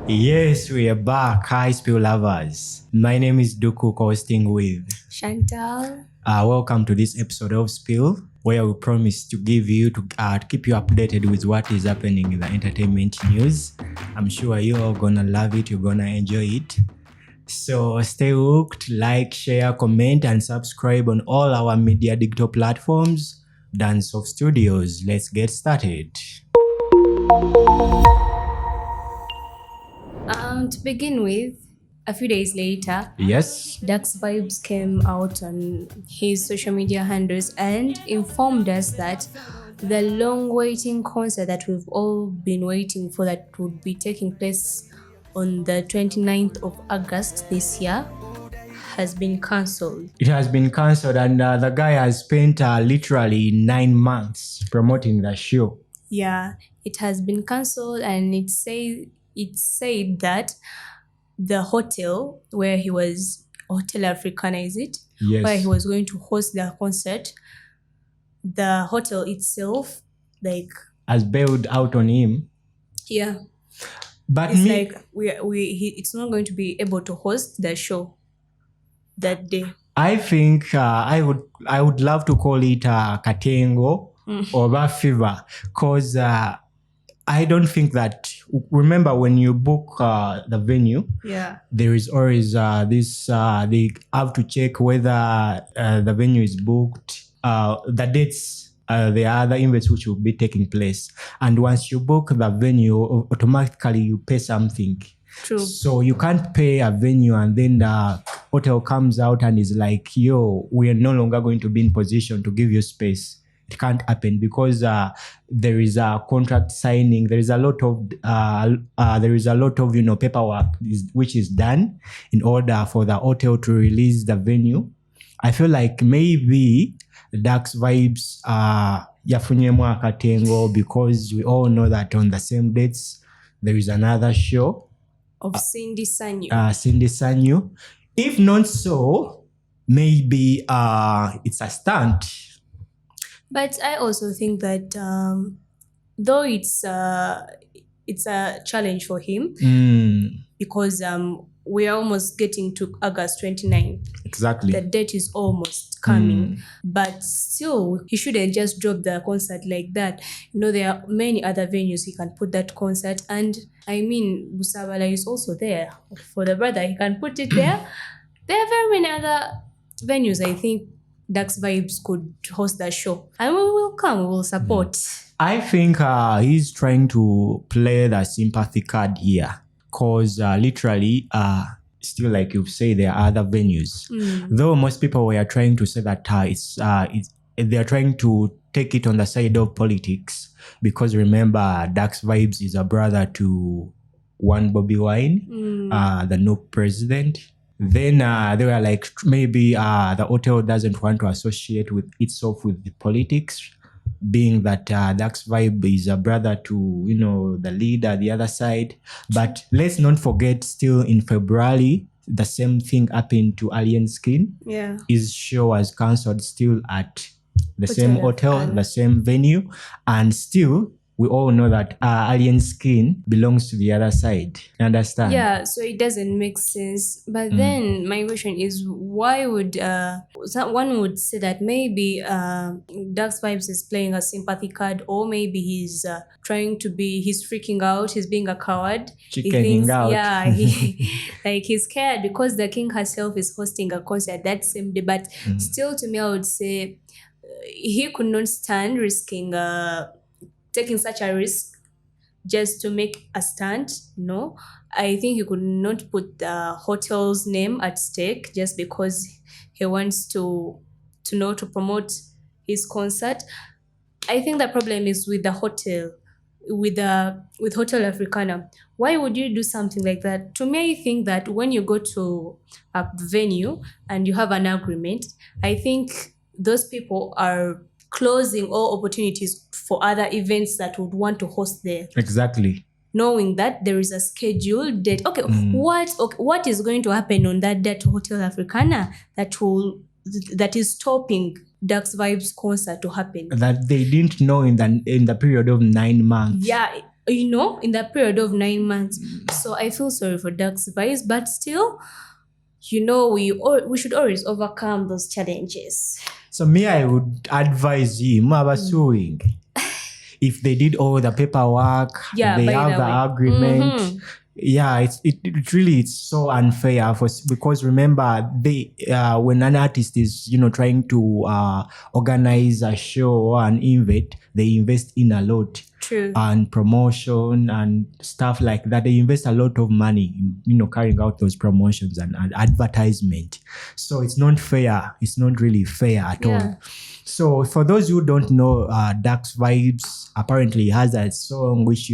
Yes, we are back. Hi, Spill lovers. My name is Duku, hosting with Chantal. Welcome to this episode of Spill, where we promise to give you to keep you updated with what is happening in the entertainment news. I'm sure you're all gonna love it. You're gonna enjoy it. So stay hooked, like, share, comment, and subscribe on all our media digital platforms. Dance of Studios. Let's get started. To begin with, a few days later, Yes. Dax Vibes came out on his social media handles and informed us that the long-waiting concert that we've all been waiting for that would be taking place on the 29th of August this year has been cancelled. It has been cancelled, and the guy has spent literally 9 months promoting the show. Yeah, it has been cancelled, and it said that the hotel where he was, Hotel Africana, is it? Yes. Where he was going to host the concert, the hotel itself, has bailed out on him. Yeah. But it's it's not going to be able to host the show that day. I think I would love to call it Katengo or fever, because I don't think that. Remember, when you book the venue, there is always this. They have to check whether the venue is booked, the dates. There are other events which will be taking place, and once you book the venue, automatically you pay something. True. So you can't pay a venue and then the hotel comes out and is like, "Yo, we are no longer going to be in position to give you space." It can't happen because there is a contract signing. There is a lot of paperwork which is done in order for the hotel to release the venue. I feel like maybe Dax Vibes yafunyemu akatengo, because we all know that on the same dates there is another show of Cindy Sanyu. Cindy Sanyu. If not so, maybe it's a stunt. But I also think that though it's a challenge for him, because we are almost getting to August 29th. Exactly. The date is almost coming. But still, he shouldn't just drop the concert like that. You know, there are many other venues he can put that concert. And I mean, Busabala is also there. For the brother, he can put it there. There are very many other venues, I think, Dax Vibes could host that show. And we will come, we will support. I think he's trying to play the sympathy card here. Because literally, still like you say, there are other venues. Though most people were trying to say that they are trying to take it on the side of politics. Because remember, Dax Vibes is a brother to one Bobby Wine, the new president. Then they were like, maybe the hotel doesn't want to associate with itself with the politics, being that Dax Vibe is a brother to, the leader, the other side. But let's not forget, still in February, the same thing happened to Alien Skin. Yeah. His show was cancelled still at the same hotel, the same venue. And still, we all know that Alien Skin belongs to the other side. You understand? Yeah, so it doesn't make sense. But then my question is, why would one would say that maybe Dax Vibes is playing a sympathy card, or maybe he's trying to be, he's freaking out, he's being a coward. Chickening out. Yeah, he's scared because the king herself is hosting a concert that same day. But still, to me, I would say he could not stand risking taking such a risk just to make a stunt. No, I think he could not put the hotel's name at stake just because he wants to promote his concert. I think the problem is with the hotel, with Hotel Africana. Why would you do something like that? To me, I think that when you go to a venue and you have an agreement, I think those people are closing all opportunities for other events that would want to host there. Exactly. Knowing that there is a scheduled date. Okay, what is going to happen on that date, Hotel Africana, that is stopping Dax Vibes concert to happen? That they didn't know in the period of 9 months. Yeah, in that period of 9 months. So I feel sorry for Dax Vibes, but still, we should always overcome those challenges. So me, I would advise him about suing. If they did all the paperwork, Yeah, they by have the the way. agreement. Yeah, it really it's so unfair because remember when an artist is trying to organize a show or an event, they invest in a lot. True. And promotion and stuff like that. They invest a lot of money in carrying out those promotions and advertisement. So it's not fair. It's not really fair at all. So for those who don't know, Dax Vibes apparently has a song which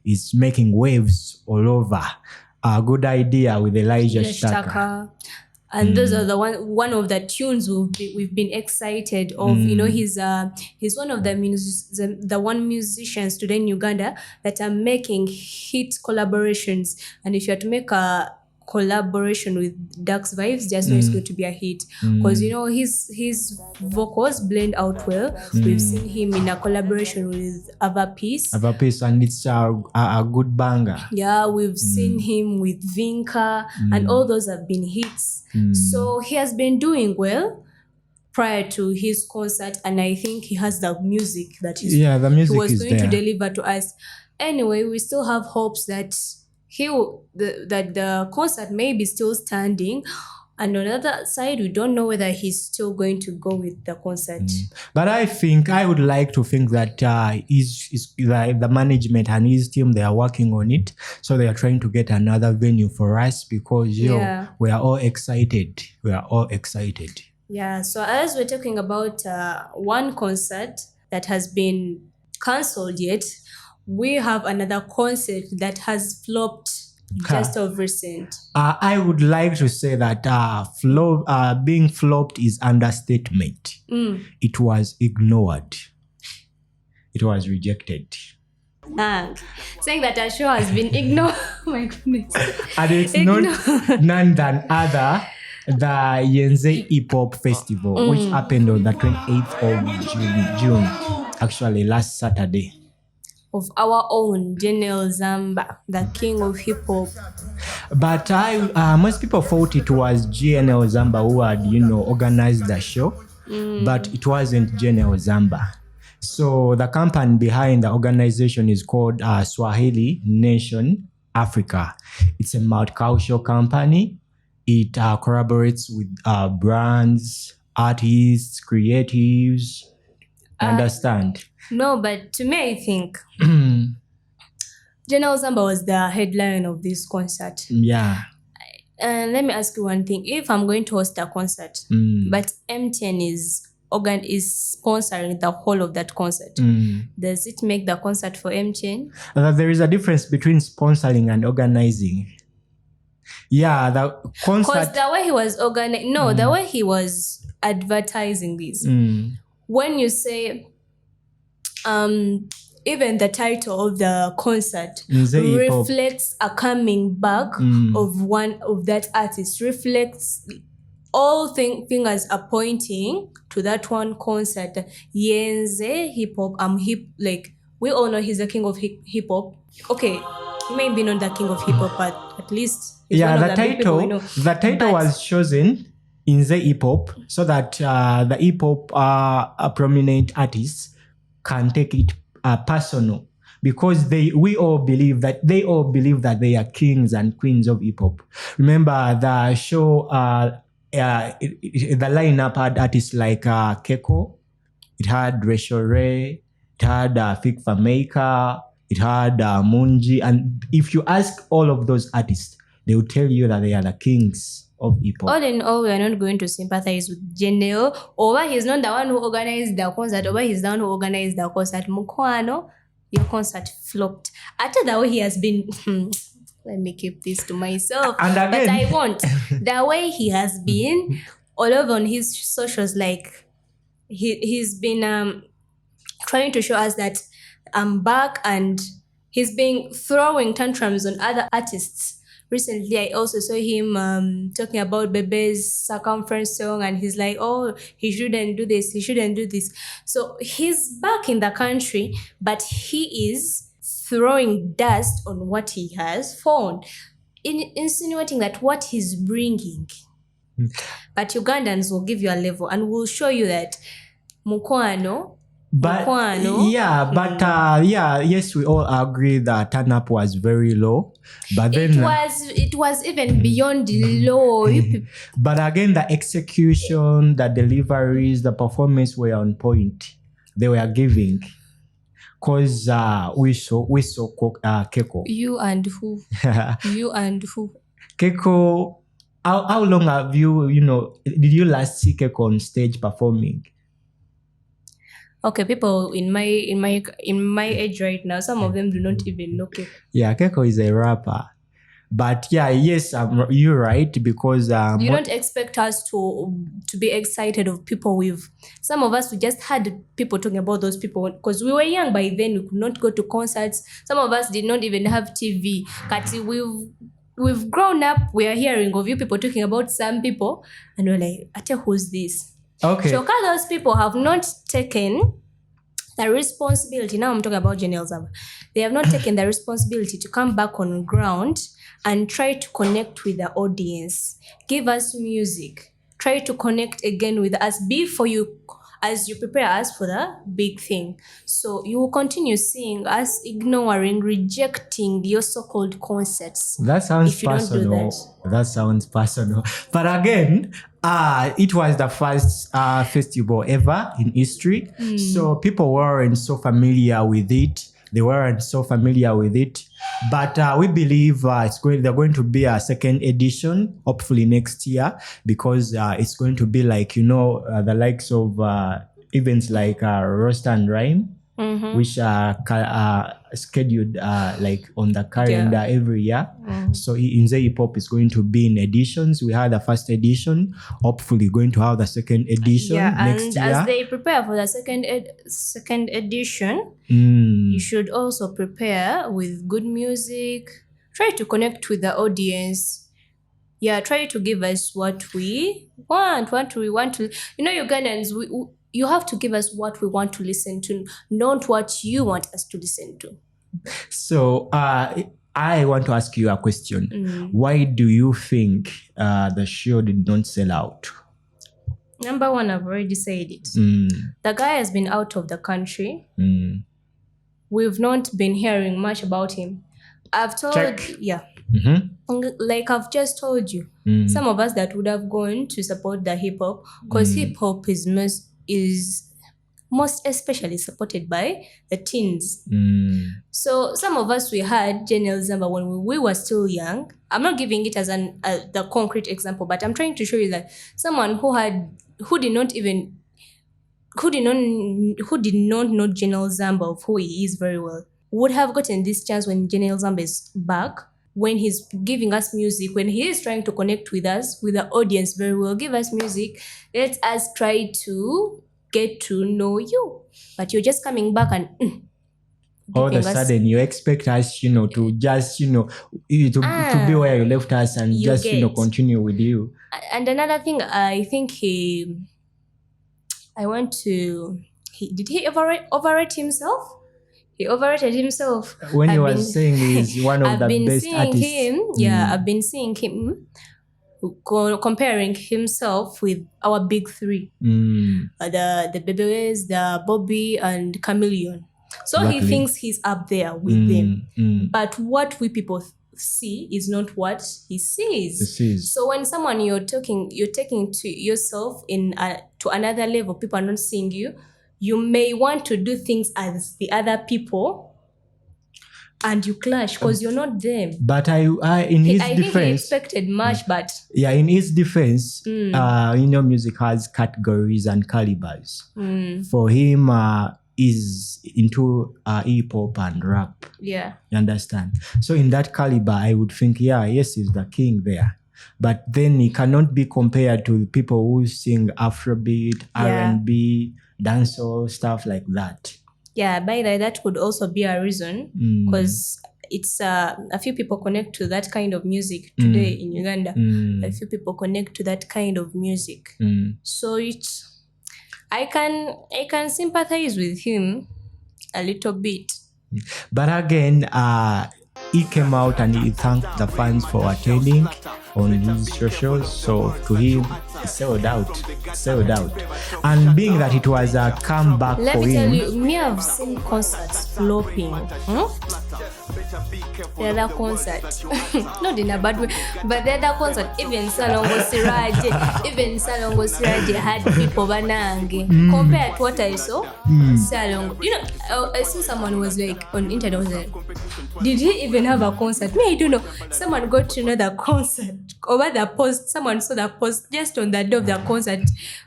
is making waves all over. A good idea with Elijah Shtaka. And those are the one of the tunes we've been excited of. He's one of the one musicians today in Uganda that are making hit collaborations. And if you have to make a collaboration with Dax Vibes, just know it's going to be a hit because his vocals blend out well. We've seen him in a collaboration with Avapeace, and it's a good banger. Yeah, we've seen him with Vinka, and all those have been hits. So he has been doing well prior to his concert, and I think he has the music that he was going to deliver to us. Anyway, we still have hopes that the concert may be still standing. And on the other side, we don't know whether he's still going to go with the concert. But I would like to think that the management and his team, they are working on it. So they are trying to get another venue for us because we are all excited. Yeah, so as we're talking about one concert that has been cancelled yet, we have another concert that has flopped just of recent. I would like to say that being flopped is understatement. It was ignored. It was rejected. Saying that a show has been ignored. Oh my goodness. And it's none than other the Yenze Hip Hop Festival, which happened on the 28th of June, actually last Saturday. Of our own GNL Zamba, the king of hip hop. But most people thought it was GNL Zamba who had, organized the show, but it wasn't GNL Zamba. So the company behind the organization is called Swahili Nation Africa. It's a multicultural company. It collaborates with brands, artists, creatives. Understand? No, but to me, I think GNL Zamba was the headline of this concert. Yeah. And let me ask you one thing. If I'm going to host a concert, but MTN is sponsoring the whole of that concert, does it make the concert for MTN? There is a difference between sponsoring and organizing. Yeah, the concert... Because the way he was the way he was advertising this, when you say... even the title of the concert reflects a coming back of one of that artist, reflects all fingers are pointing to that one concert. Yenze Hip Hop, we all know he's the king of hip hop. Okay, he may be not the king of hip hop, but at least the title was chosen in the hip hop so that the hip hop prominent artists can take it personal, because they all believe that they are kings and queens of hip hop. Remember the show, the lineup had artists like Keko, it had Rachel Ray, it had Fikfa Maker, it had Munji, and if you ask all of those artists, they will tell you that they are the kings of hip hop. All in all, we are not going to sympathize with GNL. Or he's not the one who organized the concert, or he's the one who organized the concert. Mukwano, your concert flopped. After the way he has been, let me keep this to myself. And again, but I won't. The way he has been all over on his socials, like he's been trying to show us that I'm back, and he's been throwing tantrums on other artists. Recently, I also saw him talking about Bebe's circumference song, and he's like, oh, he shouldn't do this, he shouldn't do this. So he's back in the country, but he is throwing dust on what he has found, insinuating that what he's bringing. But Ugandans will give you a level and will show you that mukwano. But yes, we all agree that turn up was very low. But then it was even beyond low. But again, the execution, the deliveries, the performance were on point. They were giving. Cause we saw Keko. You and who? You and who? Keko. How long have you did you last see Keko on stage performing? Okay, people in my age right now, some of them do not even know Keko. Yeah, Keko is a rapper. But yes, you're right, because you don't expect us to be excited of people with. Some of us, we just had people talking about those people because we were young by then. We could not go to concerts. Some of us did not even have TV. Kati, we've grown up. We are hearing of you people talking about some people, and we're like, Ate, who's this? Okay. So those people have not taken the responsibility. Now I'm talking about GNL Zamba. They have not taken the responsibility to come back on ground and try to connect with the audience. Give us music. Try to connect again with us before you, as you prepare us for the big thing. So you will continue seeing us ignoring, rejecting your so-called concerts. That sounds personal. That sounds personal. But again, it was the first festival ever in history. So people weren't so familiar with it. But we believe they're going to be a second edition, hopefully next year, because it's going to be like, the likes of events like Roast and Rhyme, which are scheduled like on the calendar every year. So Inze Hip Hop is going to be in editions. We had the first edition, hopefully going to have the second edition next year. As they prepare for the second edition, you should also prepare with good music. Try to connect with the audience. Yeah, try to give us what we want, to. Ugandans, you have to give us what we want to listen to, not what you want us to listen to. So I want to ask you a question. Why do you think the show did not sell out? Number one, I've already said it. The guy has been out of the country. We've not been hearing much about him. I've told like I've just told you, some of us that would have gone to support the hip hop, because hip hop is most especially supported by the teens. So some of us, we had GNL Zamba when we were still young. I'm not giving it as the concrete example, but I'm trying to show you that someone who did not know GNL Zamba of who he is very well would have gotten this chance when GNL Zamba is back, when he's giving us music, when he is trying to connect with us, with the audience very well. Give us music. Let us try to get to know you. But you're just coming back and all of a sudden you expect us, to just, to be where you left us and just, continue with you. And another thing, I think did he overrate himself? He overrated himself. When he was saying he's one of the best artists. I've been seeing him comparing himself with our big three. The Bebes, the Bobby, and Chameleon. So exactly. He thinks he's up there with them. But what we people see is not what he sees. So when someone you're taking to yourself to another level, people are not seeing you. You may want to do things as the other people, and you clash because you're not them. But I think he expected much, but in his defense, music has categories and calibers. For him, is into hip hop and rap. Yeah, you understand. So in that caliber, I would think, yes, he's the king there. But then he cannot be compared to people who sing Afrobeat, R&B, dancehall, stuff like that. Yeah, by that could also be a reason, because it's a few people connect to that kind of music today in Uganda. A few people connect to that kind of music. So I can sympathize with him a little bit. But again, he came out and he thanked the fans for attending on his socials. So to him, it sold out. And being that it was a comeback Let for me tell him. you, me have seen concerts flopping. The other concert, not in a bad way, but the other concert, even Salongo Siraje had people banange. Compared to what I saw, Salongo, I saw someone was like on internet was like, did he even have a concert? Me, I don't know. Someone got to know the concert over the post. Someone saw the post just on the day of the concert.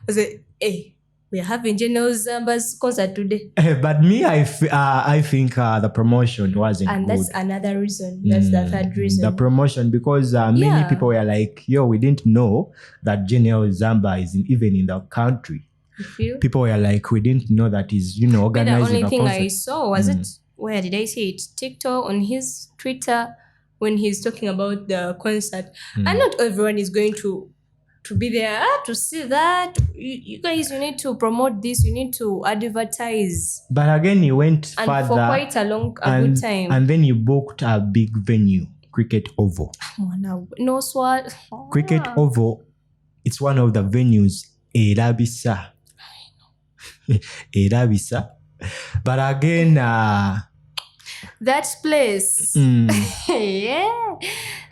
Was like, hey. We are having GNL Zamba's concert today. But me, I think the promotion wasn't and good. That's another reason. That's the third reason. The promotion, because many people were like, yo, we didn't know that GNL Zamba is even in the country. You feel? People were like, we didn't know that he's, organizing the only a thing concert. I saw was it, where did I see it? TikTok, on his Twitter, when he's talking about the concert. And not everyone is going to be there to see that. You guys, you need to promote this, you need to advertise. But again, he went further. And for quite a good time. And then he booked a big venue, Cricket Oval. No swat. Cricket Oval, it's one of the venues, Erabisa. But again, that place,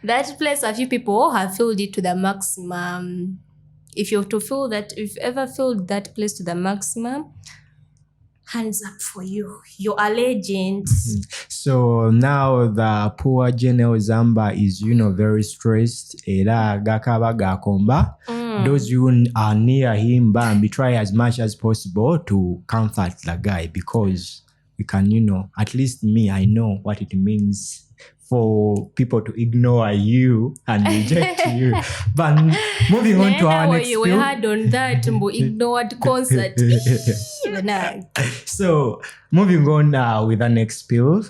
that place, a few people have filled it to the maximum. If you have to fill that, if you ever filled that place to the maximum, hands up for you. You're a legend. So now the poor GNL Zamba is, very stressed. Era gakaba gakomba. Those who are near him, Bambi, try as much as possible to comfort the guy, because we can, at least me, I know what it means for people to ignore you and reject you. But moving on to our next spill. We had on that ignored concert. So moving on with the next spill.